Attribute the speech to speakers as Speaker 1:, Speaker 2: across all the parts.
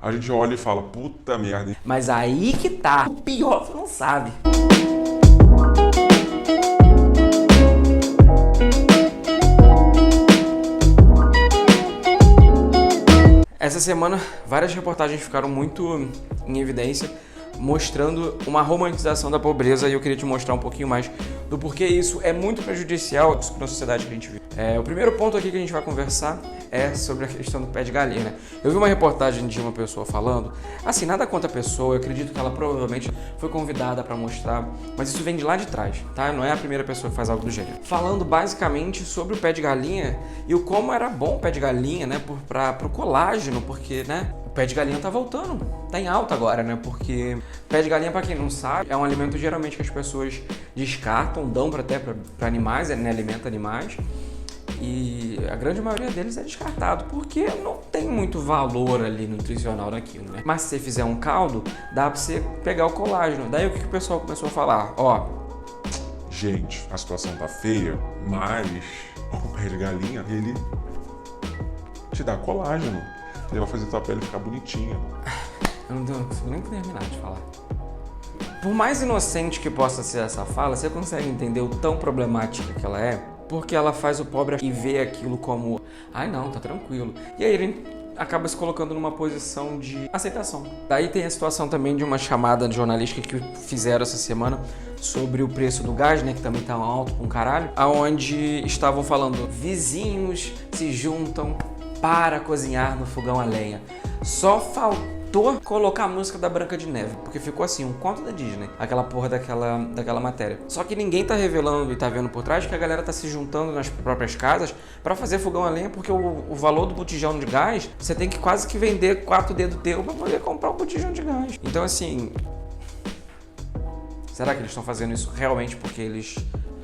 Speaker 1: a gente olha e fala, puta merda.
Speaker 2: Mas aí que tá. O pior, você não sabe. Essa semana, várias reportagens ficaram muito em evidência, mostrando uma romantização da pobreza, e eu queria te mostrar um pouquinho mais do porquê isso é muito prejudicial na sociedade que a gente vive. O primeiro ponto aqui que a gente vai conversar é sobre a questão do pé de galinha, né? Eu vi uma reportagem de uma pessoa falando, assim, nada contra a pessoa, eu acredito que ela provavelmente foi convidada para mostrar, mas isso vem de lá de trás, tá? Não é a primeira pessoa que faz algo do gênero. Falando basicamente sobre o pé de galinha e o como era bom o pé de galinha, né? Pro colágeno, porque, né? O pé de galinha tá voltando, tá em alta agora, né? Porque pé de galinha, para quem não sabe, é um alimento geralmente que as pessoas descartam, dão até para animais, né? Alimenta animais. E a grande maioria deles é descartado, porque não tem muito valor ali nutricional naquilo, né? Mas se você fizer um caldo, dá pra você pegar o colágeno. Daí o que o pessoal começou a falar? Ó,
Speaker 1: gente, a situação tá feia, mas o pé de galinha, ele te dá colágeno. Ele vai fazer tua pele ficar bonitinha.
Speaker 2: Eu não consigo nem terminar de falar. Por mais inocente que possa ser essa fala, você consegue entender o tão problemática que ela é? Porque ela faz o pobre e vê aquilo como, ai não, tá tranquilo. E aí ele acaba se colocando numa posição de aceitação. Daí tem a situação também de uma chamada jornalística que fizeram essa semana sobre o preço do gás, né, que também tá alto pra um caralho, aonde estavam falando, vizinhos se juntam para cozinhar no fogão a lenha. Só faltou colocar a música da Branca de Neve, porque ficou assim, um conto da Disney, aquela porra daquela matéria. Só que ninguém tá revelando e tá vendo por trás que a galera tá se juntando nas próprias casas para fazer fogão a lenha, porque o valor do botijão de gás, você tem que quase que vender 4 dedos teu para poder comprar o botijão de gás. Então assim, será que eles estão fazendo isso realmente porque eles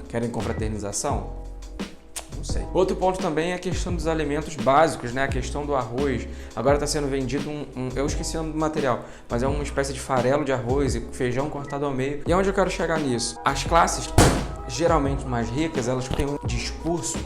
Speaker 2: querem confraternização? Não sei. Outro ponto também é a questão dos alimentos básicos, né? A questão do arroz. Agora está sendo vendido eu esqueci o nome do material, mas é uma espécie de farelo de arroz e feijão cortado ao meio. E onde eu quero chegar nisso? As classes, geralmente mais ricas, elas têm um discurso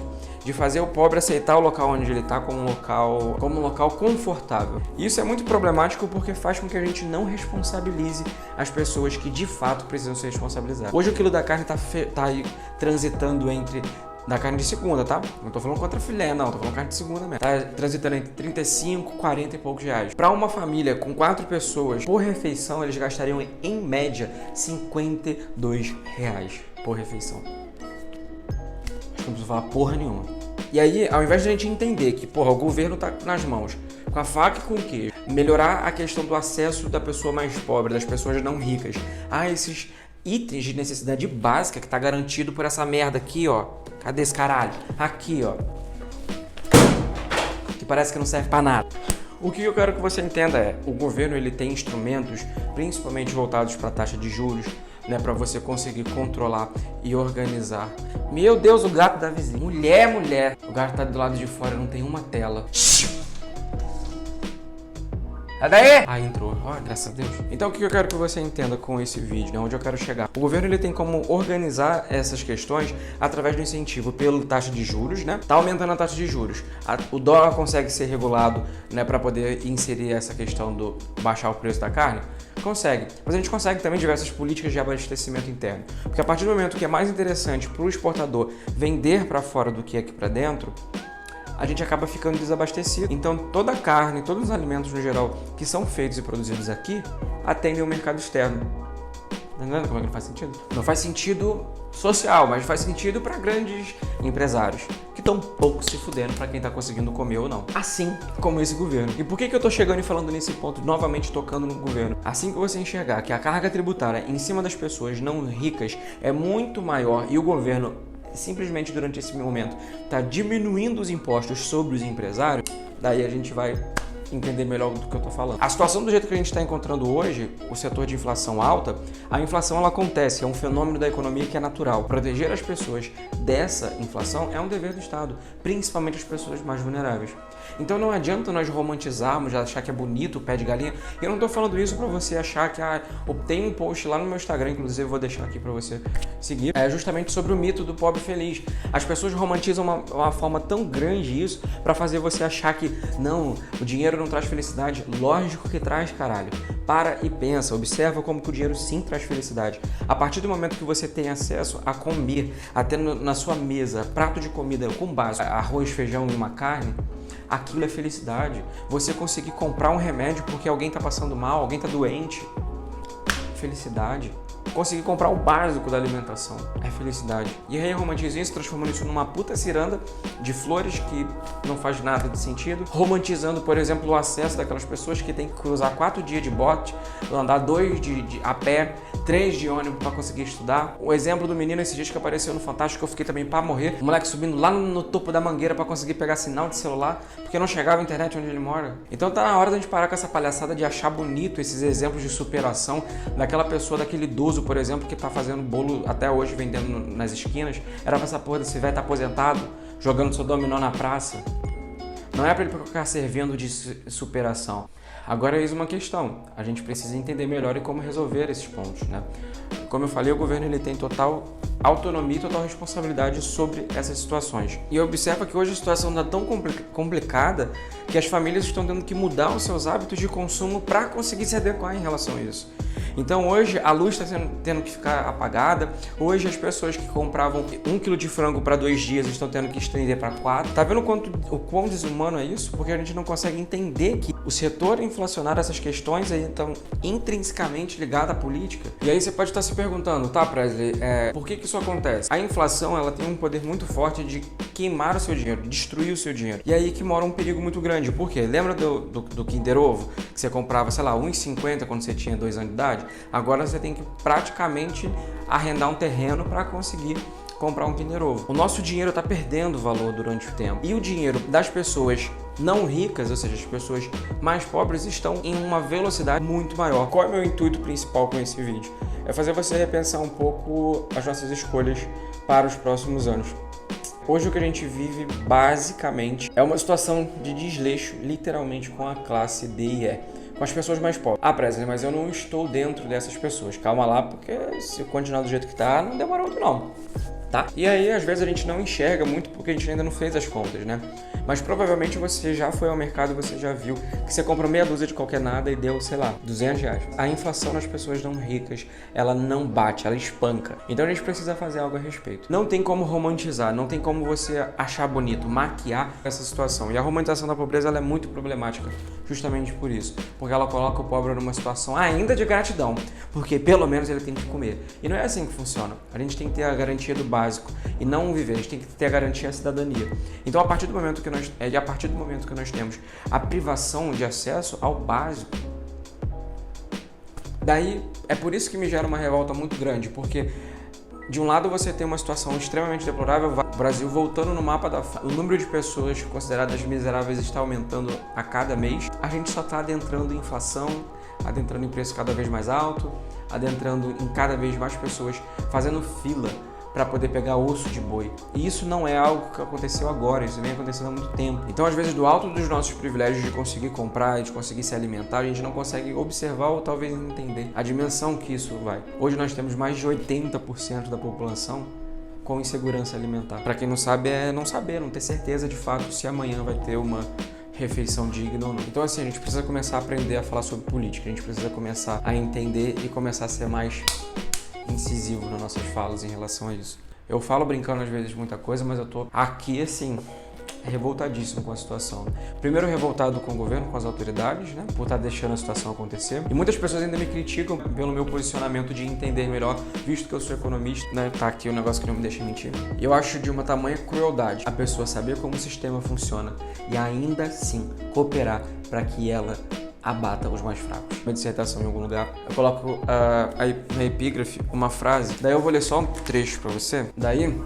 Speaker 2: de fazer o pobre aceitar o local onde ele está como um local confortável. E isso é muito problemático porque faz com que a gente não responsabilize as pessoas que de fato precisam ser responsabilizadas. Hoje o quilo da carne tá aí transitando entre... Da carne de segunda, tá? Não tô falando contra filé, não. Tô falando carne de segunda mesmo. Tá transitando entre 35, 40 e poucos reais. Pra uma família com 4 pessoas, por refeição, eles gastariam, em média, 52 reais por refeição. Acho que não preciso falar porra nenhuma. E aí, ao invés de a gente entender que, porra, o governo tá nas mãos, com a faca e com o queijo, melhorar a questão do acesso da pessoa mais pobre, das pessoas não ricas, a esses itens de necessidade básica que tá garantido por essa merda aqui, ó. Cadê esse caralho? Aqui, ó. Que parece que não serve pra nada. O que eu quero que você entenda é, o governo ele tem instrumentos, principalmente voltados para a taxa de juros, né, para você conseguir controlar e organizar. Meu Deus, o gato da vizinha. Mulher. O gato tá do lado de fora, não tem uma tela. Sai daí! Ah, entrou. Oh, graças a Deus. Então o que eu quero que você entenda com esse vídeo, né? Onde eu quero chegar? O governo ele tem como organizar essas questões através do incentivo pela taxa de juros, né? Tá aumentando a taxa de juros. O dólar consegue ser regulado, né? Para poder inserir essa questão do baixar o preço da carne? Consegue. Mas a gente consegue também diversas políticas de abastecimento interno. Porque a partir do momento que é mais interessante para o exportador vender para fora do que aqui para dentro, a gente acaba ficando desabastecido. Então toda a carne, todos os alimentos no geral que são feitos e produzidos aqui atendem ao mercado externo. Tá entendendo como é que não faz sentido? Não faz sentido social, mas faz sentido para grandes empresários que estão pouco se fudendo para quem tá conseguindo comer ou não. Assim como esse governo. E por que eu tô chegando e falando nesse ponto, novamente tocando no governo? Assim que você enxergar que a carga tributária em cima das pessoas não ricas é muito maior e o governo simplesmente durante esse momento está diminuindo os impostos sobre os empresários, daí a gente vai entender melhor do que eu estou falando. A situação do jeito que a gente está encontrando hoje, o setor de inflação alta, a inflação ela acontece, é um fenômeno da economia que é natural. Proteger as pessoas dessa inflação é um dever do Estado, principalmente as pessoas mais vulneráveis. Então não adianta nós romantizarmos, achar que é bonito o pé de galinha. Eu não tô falando isso pra você achar que tem um post lá no meu Instagram, inclusive eu vou deixar aqui pra você seguir. É justamente sobre o mito do pobre feliz. As pessoas romantizam uma forma tão grande isso pra fazer você achar que não, o dinheiro dinheiro não traz felicidade? Lógico que traz, caralho. Para e pensa, observa como que o dinheiro sim traz felicidade. A partir do momento que você tem acesso a comer, a ter na sua mesa prato de comida com base, arroz, feijão e uma carne, aquilo é felicidade. Você conseguir comprar um remédio porque alguém está passando mal, alguém está doente, felicidade. Conseguir comprar o básico da alimentação é felicidade. E aí romantizam isso, transformando isso numa puta ciranda de flores que não faz nada de sentido. Romantizando, por exemplo, o acesso daquelas pessoas que tem que cruzar 4 dias de bote, andar 2 a pé, 3 de ônibus para conseguir estudar. O exemplo do menino esses dias que apareceu no Fantástico, eu fiquei também para morrer. O moleque subindo lá no topo da mangueira para conseguir pegar sinal de celular, porque não chegava a internet onde ele mora. Então tá na hora da gente parar com essa palhaçada de achar bonito esses exemplos de superação daquela pessoa, daquele idoso, por exemplo, que tá fazendo bolo até hoje, vendendo nas esquinas. Era pra essa porra desse velho tá aposentado, jogando seu dominó na praça. Não é pra ele ficar servindo de superação. Agora é isso uma questão. A gente precisa entender melhor e como resolver esses pontos, né? Como eu falei, o governo ele tem total autonomia e total responsabilidade sobre essas situações. E observa que hoje a situação está tão complicada que as famílias estão tendo que mudar os seus hábitos de consumo para conseguir se adequar em relação a isso. Então hoje a luz está tendo que ficar apagada, hoje as pessoas que compravam 1 kg de frango para 2 dias estão tendo que estender para 4. Tá vendo o quão desumano é isso? Porque a gente não consegue entender que o setor inflacionário, essas questões aí estão intrinsecamente ligadas à política. E aí você pode estar se perguntando, tá, Presley, por que isso acontece? A inflação ela tem um poder muito forte de queimar o seu dinheiro, destruir o seu dinheiro. E aí que mora um perigo muito grande. Por quê? Lembra do Kinder Ovo? Que você comprava, sei lá, R$1,50 quando você tinha 2 anos de idade? Agora você tem que praticamente arrendar um terreno para conseguir comprar um Kinder Ovo. O nosso dinheiro está perdendo valor durante o tempo. E o dinheiro das pessoas não ricas, ou seja, as pessoas mais pobres, estão em uma velocidade muito maior. Qual é o meu intuito principal com esse vídeo? É fazer você repensar um pouco as nossas escolhas para os próximos anos. Hoje o que a gente vive, basicamente, é uma situação de desleixo, literalmente, com a classe D e E, com as pessoas mais pobres. Ah, Presley, mas eu não estou dentro dessas pessoas. Calma lá, porque se continuar do jeito que tá, não demora muito não, tá? E aí, às vezes, a gente não enxerga muito porque a gente ainda não fez as contas, né? Mas provavelmente você já foi ao mercado e você já viu que você compra meia dúzia de qualquer nada e deu, sei lá, R$200. A inflação nas pessoas não ricas, ela não bate, ela espanca. Então a gente precisa fazer algo a respeito. Não tem como romantizar, não tem como você achar bonito, maquiar essa situação. E a romantização da pobreza ela é muito problemática, justamente por isso. Porque ela coloca o pobre numa situação ainda de gratidão, porque pelo menos ele tem que comer. E não é assim que funciona. A gente tem que ter a garantia do básico e não viver, a gente tem que ter a garantia da cidadania. Então a partir do momento que nós temos a privação de acesso ao básico, daí é por isso que me gera uma revolta muito grande, porque de um lado você tem uma situação extremamente deplorável, o Brasil voltando no mapa da fome, o número de pessoas consideradas miseráveis está aumentando a cada mês, a gente só está adentrando em inflação, adentrando em preço cada vez mais alto, adentrando em cada vez mais pessoas fazendo fila para poder pegar osso de boi. E isso não é algo que aconteceu agora, isso vem acontecendo há muito tempo. Então, às vezes, do alto dos nossos privilégios de conseguir comprar e de conseguir se alimentar, a gente não consegue observar ou talvez entender a dimensão que isso vai. Hoje nós temos mais de 80% da população com insegurança alimentar. Para quem não sabe, é não saber, não ter certeza de fato se amanhã vai ter uma refeição digna ou não. Então, assim, a gente precisa começar a aprender a falar sobre política, a gente precisa começar a entender e começar a ser mais incisivo nas nossas falas em relação a isso. Eu falo brincando às vezes muita coisa, mas eu tô aqui assim, revoltadíssimo com a situação. Primeiro revoltado com o governo, com as autoridades, né, por estar deixando a situação acontecer. E muitas pessoas ainda me criticam pelo meu posicionamento de entender melhor, visto que eu sou economista, né, tá aqui o negócio que não me deixa mentir. E eu acho de uma tamanha crueldade a pessoa saber como o sistema funciona e ainda assim cooperar para que ela abata os mais fracos. Uma dissertação em algum lugar, eu coloco na epígrafe uma frase, daí eu vou ler só um trecho para você. Daí,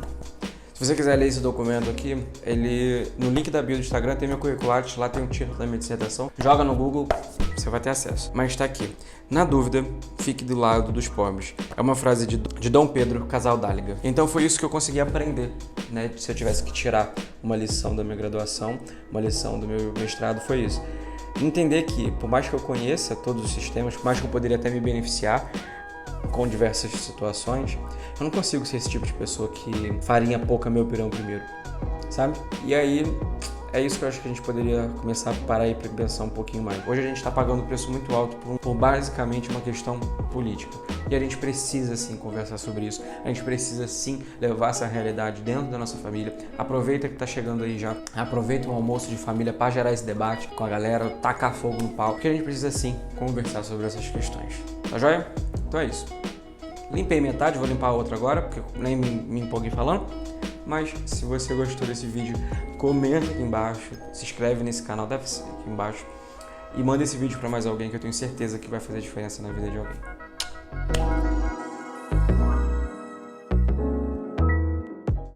Speaker 2: se você quiser ler esse documento aqui, no link da bio do Instagram tem meu curricular, lá tem o título da minha dissertação. Joga no Google, você vai ter acesso. Mas tá aqui. Na dúvida, fique do lado dos pobres. É uma frase de Dom Pedro Casaldáliga. Então foi isso que eu consegui aprender, né? Se eu tivesse que tirar uma lição da minha graduação, uma lição do meu mestrado, foi isso. Entender que, por mais que eu conheça todos os sistemas, por mais que eu poderia até me beneficiar com diversas situações, eu não consigo ser esse tipo de pessoa que farinha pouca meu pirão primeiro, sabe? E aí, É isso que eu acho que a gente poderia começar a parar aí para pensar um pouquinho mais. Hoje a gente está pagando um preço muito alto por basicamente uma questão política. E a gente precisa sim conversar sobre isso. A gente precisa sim levar essa realidade dentro da nossa família. Aproveita que está chegando aí já. Aproveita um almoço de família para gerar esse debate com a galera, tacar fogo no pau. Porque a gente precisa sim conversar sobre essas questões. Tá joia? Então é isso. Limpei metade, vou limpar a outra agora, porque nem me empolguei falando. Mas se você gostou desse vídeo, comenta aqui embaixo, se inscreve nesse canal, deve ser aqui embaixo, e manda esse vídeo para mais alguém que eu tenho certeza que vai fazer diferença na vida de alguém.